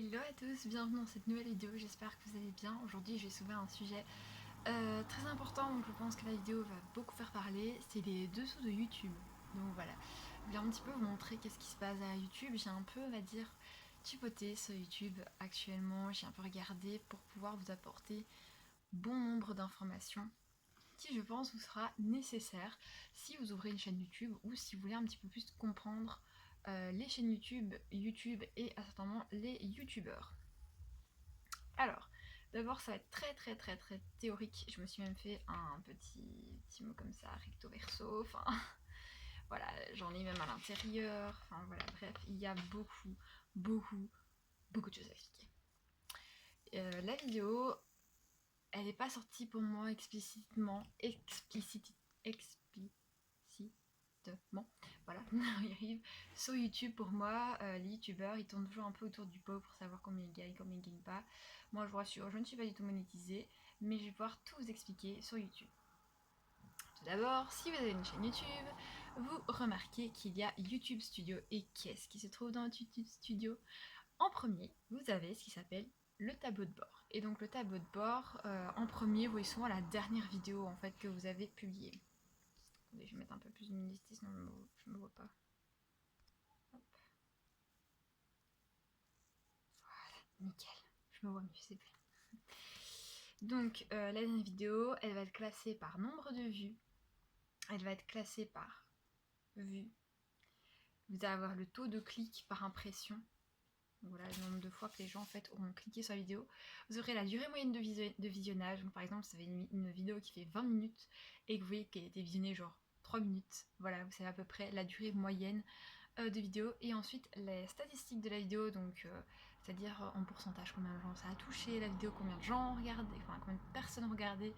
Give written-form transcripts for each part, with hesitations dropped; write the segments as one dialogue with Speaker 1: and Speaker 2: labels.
Speaker 1: Hello à tous, bienvenue dans cette nouvelle vidéo, j'espère que vous allez bien. Aujourd'hui je vais soulever un sujet très important, donc je pense que la vidéo va beaucoup faire parler, c'est les dessous de YouTube. Donc voilà, je vais un petit peu vous montrer qu'est-ce qui se passe à YouTube. J'ai un peu, on va dire, chipoté sur YouTube actuellement, j'ai un peu regardé pour pouvoir vous apporter bon nombre d'informations qui je pense vous sera nécessaire si vous ouvrez une chaîne YouTube ou si vous voulez un petit peu plus comprendre les chaînes YouTube et à certains moments les YouTubeurs. Alors, d'abord ça va être très théorique, je me suis même fait un petit mot comme ça, recto verso, enfin voilà, j'en ai même à l'intérieur, enfin voilà, bref, il y a beaucoup de choses à expliquer. La vidéo, elle n'est pas sortie pour moi explicitement, voilà, on y arrive. Sur YouTube, pour moi, les youtubeurs ils tournent toujours un peu autour du pot pour savoir combien ils gagnent, combien ils gagnent pas. Moi, je vous rassure, je ne suis pas du tout monétisée, mais je vais pouvoir tout vous expliquer sur YouTube. Tout d'abord, si vous avez une chaîne YouTube, vous remarquez qu'il y a YouTube Studio. Et qu'est-ce qui se trouve dans YouTube Studio? En premier, vous avez ce qui s'appelle le tableau de bord. Et donc le tableau de bord, en premier, vous voyez souvent la dernière vidéo en fait que vous avez publiée. Attendez, je vais mettre un peu plus de luminosité, sinon je ne me vois pas. Hop. Voilà, nickel. Je me vois mieux, c'est plus. Donc la dernière vidéo, elle va être classée par nombre de vues. Elle va être classée par vues. Vous allez avoir le taux de clic par impression. Voilà le nombre de fois que les gens en fait auront cliqué sur la vidéo. Vous aurez la durée moyenne de visionnage. Donc par exemple, si vous avez une vidéo qui fait 20 minutes et que vous voyez qu'elle a été visionnée genre 3 minutes, voilà, vous savez à peu près la durée moyenne de vidéo. Et ensuite les statistiques de la vidéo, donc c'est-à-dire en pourcentage combien de gens ça a touché la vidéo, combien de gens ont regardé, enfin combien de personnes ont regardé.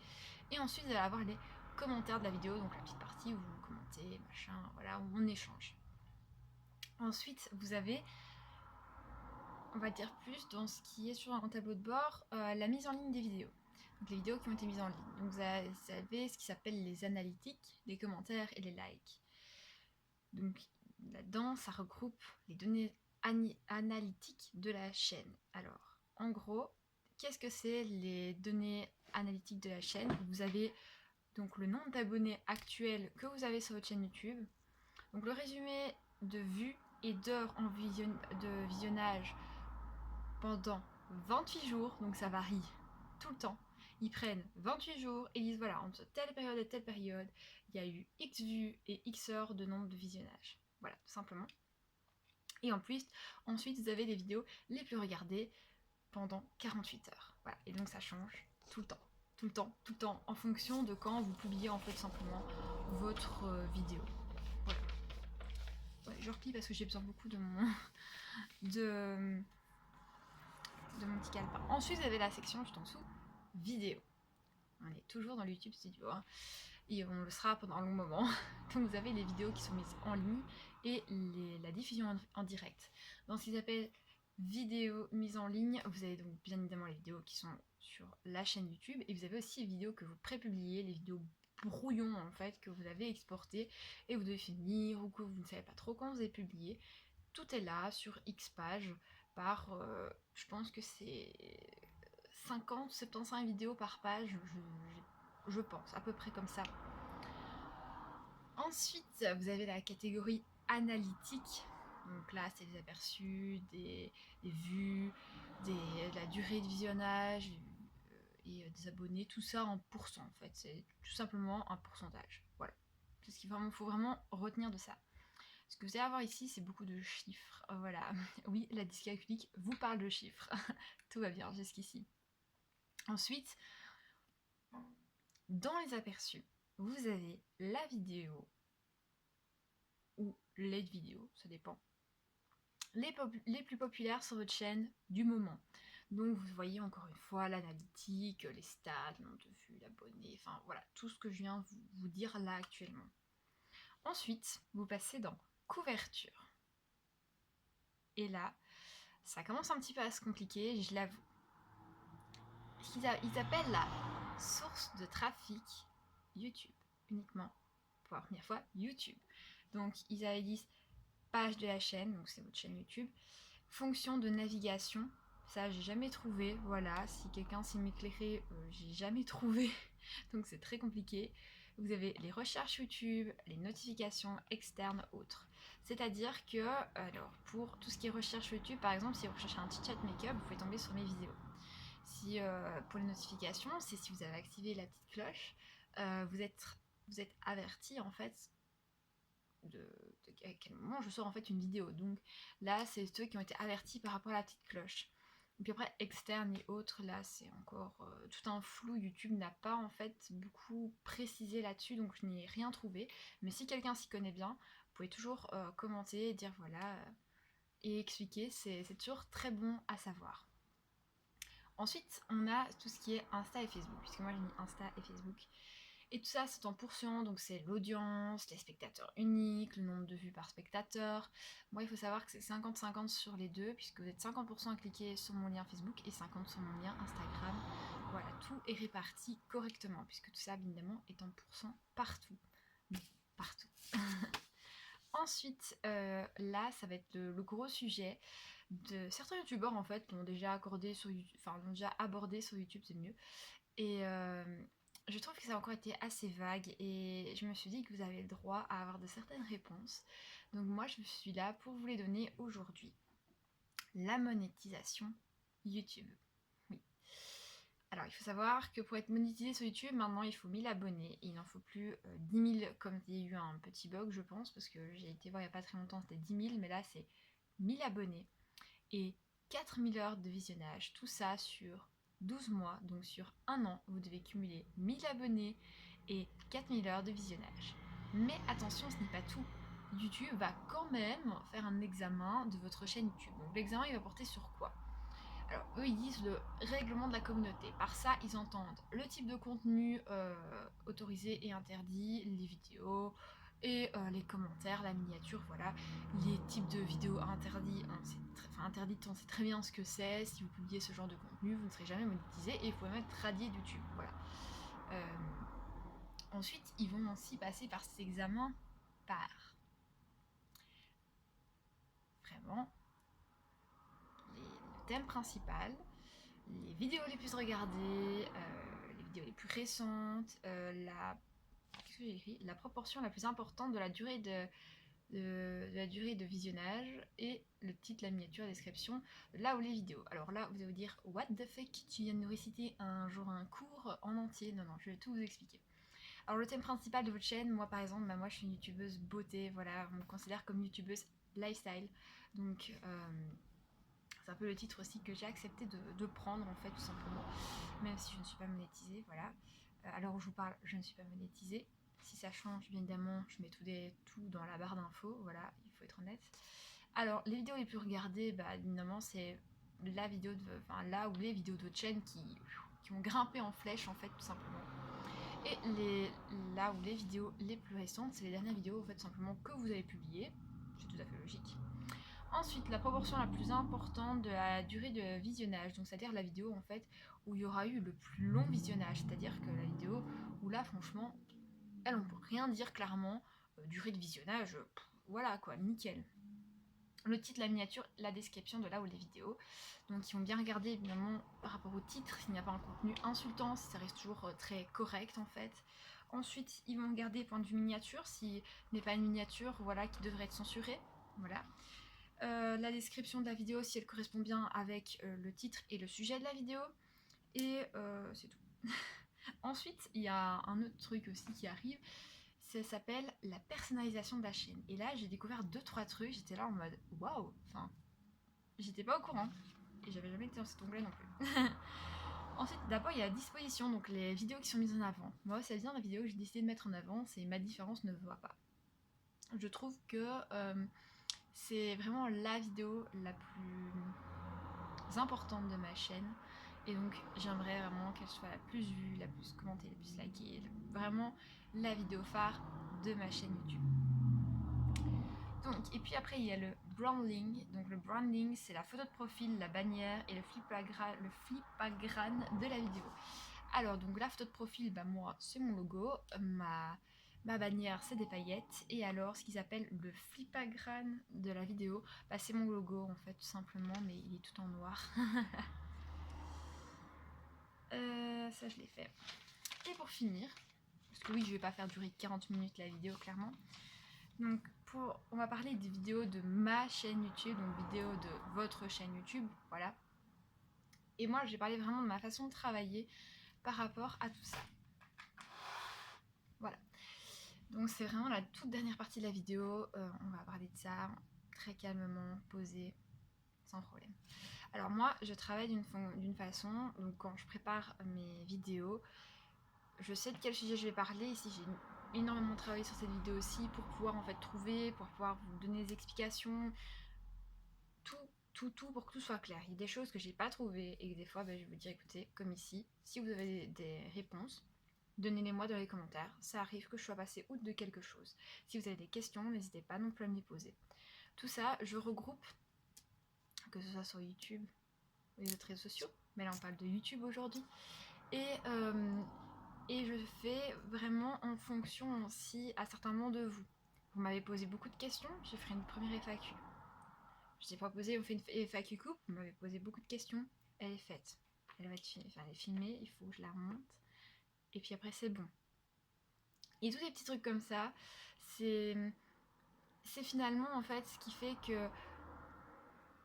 Speaker 1: Et ensuite vous allez avoir les commentaires de la vidéo, donc la petite partie où vous commentez, machin, voilà, où on échange. Ensuite vous avez, on va dire plus dans ce qui est sur un tableau de bord, la mise en ligne des vidéos. Donc les vidéos qui ont été mises en ligne. Donc vous avez ce qui s'appelle les analytiques, les commentaires et les likes. Donc là-dedans, ça regroupe les données analytiques de la chaîne. Alors, en gros, qu'est-ce que c'est les données analytiques de la chaîne? Vous avez donc le nombre d'abonnés actuels que vous avez sur votre chaîne YouTube. Donc le résumé de vues et d'heures de visionnage pendant 28 jours, donc ça varie tout le temps. Ils prennent 28 jours et ils disent voilà, entre telle période et telle période, il y a eu X vues et X heures de nombre de visionnage. Voilà, tout simplement. Et en plus, ensuite, vous avez les vidéos les plus regardées pendant 48 heures. Voilà, et donc ça change tout le temps. Tout le temps, tout le temps, en fonction de quand vous publiez en fait simplement votre vidéo. Voilà. Ouais, je replie parce que j'ai besoin beaucoup de mon de mon petit calepin. Ensuite, vous avez la section juste en dessous, vidéo. On est toujours dans le YouTube Studio, hein, et on le sera pendant un long moment. Donc vous avez les vidéos qui sont mises en ligne et la diffusion en direct. Dans ce qu'ils appellent vidéos mises en ligne, vous avez donc bien évidemment les vidéos qui sont sur la chaîne YouTube, et vous avez aussi les vidéos que vous pré-publiez, les vidéos brouillons en fait que vous avez exportées et vous devez finir ou que vous ne savez pas trop quand vous avez publié. Tout est là sur X pages par, je pense que c'est 50-75 vidéos par page, je pense, à peu près comme ça. Ensuite, vous avez la catégorie analytique. Donc là, c'est des aperçus, des vues, de la durée de visionnage et des abonnés, tout ça en pourcent en fait. C'est tout simplement un pourcentage. Voilà. C'est ce qu'il faut vraiment retenir de ça. Ce que vous allez avoir ici, c'est beaucoup de chiffres. Voilà. Oui, la dyscalculique vous parle de chiffres. Tout va bien jusqu'ici. Ensuite, dans les aperçus, vous avez la vidéo ou les vidéos, ça dépend, les plus populaires sur votre chaîne du moment. Donc vous voyez encore une fois l'analytique, les stats, le nombre de vues, l'abonné, enfin voilà, tout ce que je viens vous dire là actuellement. Ensuite, vous passez dans couverture. Et là, ça commence un petit peu à se compliquer, je l'avoue. Ils appellent la source de trafic YouTube, uniquement, pour la première fois, YouTube. Donc ils disent page de la chaîne, donc c'est votre chaîne YouTube, fonction de navigation, Ça, j'ai jamais trouvé. Voilà, si quelqu'un sait m'éclairer, j'ai jamais trouvé. Donc c'est très compliqué. Vous avez les recherches YouTube, les notifications externes autres. C'est-à-dire que, alors, pour tout ce qui est recherche YouTube, par exemple, si vous recherchez un petit chat make-up, vous pouvez tomber sur mes vidéos. Si, pour les notifications, c'est si vous avez activé la petite cloche, vous êtes averti en fait à quel moment je sors en fait une vidéo. Donc là, c'est ceux qui ont été avertis par rapport à la petite cloche. Et puis après, externe et autres, là, c'est encore tout un flou. YouTube n'a pas en fait beaucoup précisé là-dessus, donc je n'y ai rien trouvé. Mais si quelqu'un s'y connaît bien, vous pouvez toujours commenter et dire voilà, et expliquer, c'est toujours très bon à savoir. Ensuite, on a tout ce qui est Insta et Facebook, puisque moi j'ai mis Insta et Facebook. Et tout ça, c'est en pourcent, donc c'est l'audience, les spectateurs uniques, le nombre de vues par spectateur. Moi, il faut savoir que c'est 50-50 sur les deux, puisque vous êtes 50% à cliquer sur mon lien Facebook et 50% sur mon lien Instagram. Voilà, tout est réparti correctement, puisque tout ça, évidemment, est en pourcent partout. Partout. Ensuite, là, ça va être le gros sujet de certains youtubeurs, en fait, qui l'ont déjà accordé sur YouTube, enfin, l'ont déjà abordé sur YouTube, c'est mieux. Et je trouve que ça a encore été assez vague et je me suis dit que vous avez le droit à avoir de certaines réponses. Donc moi je suis là pour vous les donner aujourd'hui. La monétisation YouTube. Oui. Alors il faut savoir que pour être monétisé sur YouTube, maintenant il faut 1000 abonnés. Et il n'en faut plus 10 000 comme il y a eu un petit bug je pense, parce que j'ai été voir il n'y a pas très longtemps c'était 10 000, mais là c'est 1000 abonnés et 4000 heures de visionnage. Tout ça sur 12 mois, donc sur un an, vous devez cumuler 1000 abonnés et 4000 heures de visionnage. Mais attention, ce n'est pas tout. YouTube va quand même faire un examen de votre chaîne YouTube. Donc l'examen, il va porter sur quoi? Alors eux, ils disent le règlement de la communauté. Par ça, ils entendent le type de contenu autorisé et interdit, les vidéos et les commentaires, la miniature, voilà. Les types de vidéos interdits, interdites, on sait très bien ce que c'est. Si vous publiez ce genre de contenu, vous ne serez jamais monétisé et il faut même être radié de YouTube, voilà. Ensuite, ils vont aussi passer par ces examens par vraiment le thème principal, les vidéos les plus regardées, les vidéos les plus récentes, qu'est-ce que j'ai écrit, la proportion la plus importante de la durée de visionnage et le titre, la miniature, la description, là où les vidéos. Alors là, vous allez vous dire what the fuck, tu viens de nous réciter un jour un cours en entier. Non, je vais tout vous expliquer. Alors le thème principal de votre chaîne, moi par exemple, moi je suis une youtubeuse beauté, voilà, on me considère comme youtubeuse lifestyle. Donc c'est un peu le titre aussi que j'ai accepté de prendre en fait tout simplement, même si je ne suis pas monétisée, voilà. À l'heure où je vous parle, je ne suis pas monétisée. Si ça change, bien évidemment, je mets tout dans la barre d'infos, voilà, il faut être honnête. Alors, les vidéos les plus regardées, bah, évidemment, c'est là où les vidéos de votre chaîne qui ont grimpé en flèche, en fait, tout simplement. Et là où les vidéos les plus récentes, c'est les dernières vidéos, en fait, tout simplement, que vous avez publiées. C'est tout à fait logique. Ensuite, la proportion la plus importante de la durée de visionnage, donc c'est-à-dire la vidéo en fait où il y aura eu le plus long visionnage, c'est-à-dire que la vidéo où là franchement, elle on peut rien dire clairement, durée de visionnage, voilà quoi, nickel. Le titre, la miniature, la description de là où les vidéos. Donc ils vont bien regarder évidemment par rapport au titre, s'il n'y a pas un contenu insultant, si ça reste toujours très correct en fait. Ensuite, ils vont regarder point de vue miniature, si n'est pas une miniature, voilà, qui devrait être censurée, voilà. La description de la vidéo si elle correspond bien avec le titre et le sujet de la vidéo. Et c'est tout. Ensuite, il y a un autre truc aussi qui arrive, ça s'appelle la personnalisation de la chaîne. Et là, j'ai découvert 2-3 trucs, j'étais là en mode waouh, enfin, j'étais pas au courant. Et j'avais jamais été dans cet onglet non plus. Ensuite, d'abord, il y a la disposition, donc les vidéos qui sont mises en avant. Moi, ça vient de la vidéo que j'ai décidé de mettre en avant, c'est ma différence ne voit pas. Je trouve que c'est vraiment la vidéo la plus importante de ma chaîne. Et donc j'aimerais vraiment qu'elle soit la plus vue, la plus commentée, la plus likée. Vraiment la vidéo phare de ma chaîne YouTube. Donc, et puis après il y a le branding. Donc le branding c'est la photo de profil, la bannière et le flipagram de la vidéo. Alors donc la photo de profil, bah moi c'est mon logo, Ma bannière c'est des paillettes, et alors ce qu'ils appellent le flipagrane de la vidéo, bah, c'est mon logo en fait tout simplement, mais il est tout en noir. Ça je l'ai fait. Et pour finir, parce que oui je vais pas faire durer 40 minutes la vidéo clairement, donc on va parler des vidéos de ma chaîne YouTube, donc vidéos de votre chaîne YouTube, voilà. Et moi j'ai parlé vraiment de ma façon de travailler par rapport à tout ça. Voilà. Donc c'est vraiment la toute dernière partie de la vidéo, on va parler de ça très calmement, posé, sans problème. Alors moi je travaille d'une façon, donc quand je prépare mes vidéos, je sais de quel sujet je vais parler. Ici j'ai énormément travaillé sur cette vidéo aussi pour pouvoir en fait trouver, pour pouvoir vous donner des explications, tout pour que tout soit clair. Il y a des choses que j'ai pas trouvées et que des fois je vais vous dire écoutez, comme ici, si vous avez des réponses, donnez-les-moi dans les commentaires. Ça arrive que je sois passée outre de quelque chose. Si vous avez des questions, n'hésitez pas non plus à me les poser. Tout ça, je regroupe, que ce soit sur YouTube ou les autres réseaux sociaux, mais là on parle de YouTube aujourd'hui. Et je fais vraiment en fonction aussi à certains moments de vous. Vous m'avez posé beaucoup de questions, j'ai fait une première FAQ. Je t'ai proposé, on fait une FAQ coupe, vous m'avez posé beaucoup de questions, elle est faite. Elle va être elle est filmée, il faut que je la remonte. Et puis après c'est bon. Et tous les petits trucs comme ça, c'est finalement en fait ce qui fait que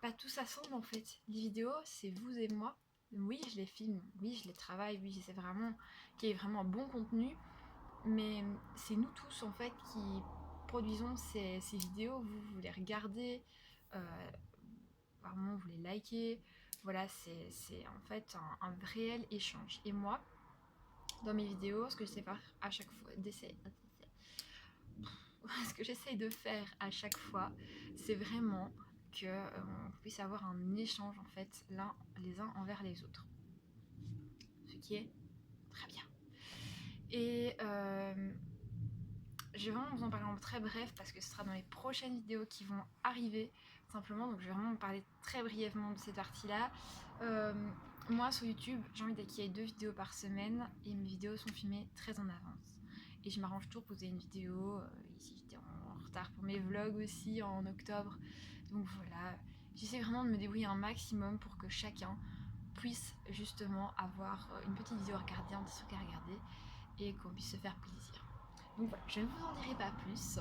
Speaker 1: pas tout s'assemble en fait. Les vidéos, c'est vous et moi. Oui, je les filme, oui, je les travaille, oui, j'essaie vraiment qu'il y ait vraiment un bon contenu, mais c'est nous tous en fait qui produisons ces vidéos. Vous les regardez, par moment vous les likez. Voilà, c'est en fait un réel échange. Et moi, dans mes vidéos, ce que j'essaie de faire à chaque fois, ce que j'essaye de faire à chaque fois, c'est vraiment que on puisse avoir un échange en fait les uns envers les autres, ce qui est très bien. Et je vais vraiment vous en parler en très bref parce que ce sera dans les prochaines vidéos qui vont arriver simplement, donc je vais vraiment vous parler très brièvement de cette partie là. Moi sur YouTube j'ai envie qu'il y ait 2 vidéos par semaine et mes vidéos sont filmées très en avance et je m'arrange toujours pour poser une vidéo. Ici j'étais en retard pour mes vlogs aussi en octobre, donc voilà, j'essaie vraiment de me débrouiller un maximum pour que chacun puisse justement avoir une petite vidéo à regarder, un petit truc à regarder et qu'on puisse se faire plaisir. Donc voilà, je ne vous en dirai pas plus,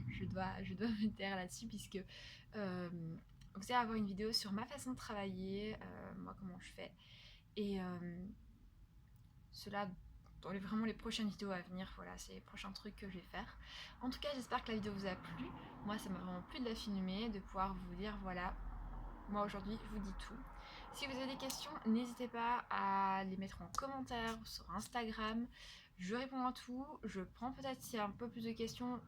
Speaker 1: je dois me taire là-dessus puisque vous allez avoir une vidéo sur ma façon de travailler, moi comment je fais, et cela dans vraiment les prochaines vidéos à venir. Voilà, c'est les prochains trucs que je vais faire. En tout cas, j'espère que la vidéo vous a plu. Moi, ça m'a vraiment plu de la filmer, de pouvoir vous dire voilà, moi aujourd'hui, je vous dis tout. Si vous avez des questions, n'hésitez pas à les mettre en commentaire sur Instagram. Je réponds à tout. Je prends peut-être s'il y a un peu plus de questions,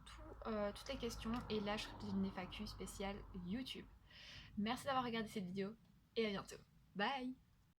Speaker 1: toutes les questions. Et là, je ferai peut-être une FAQ spéciale YouTube. Merci d'avoir regardé cette vidéo et à bientôt. Bye!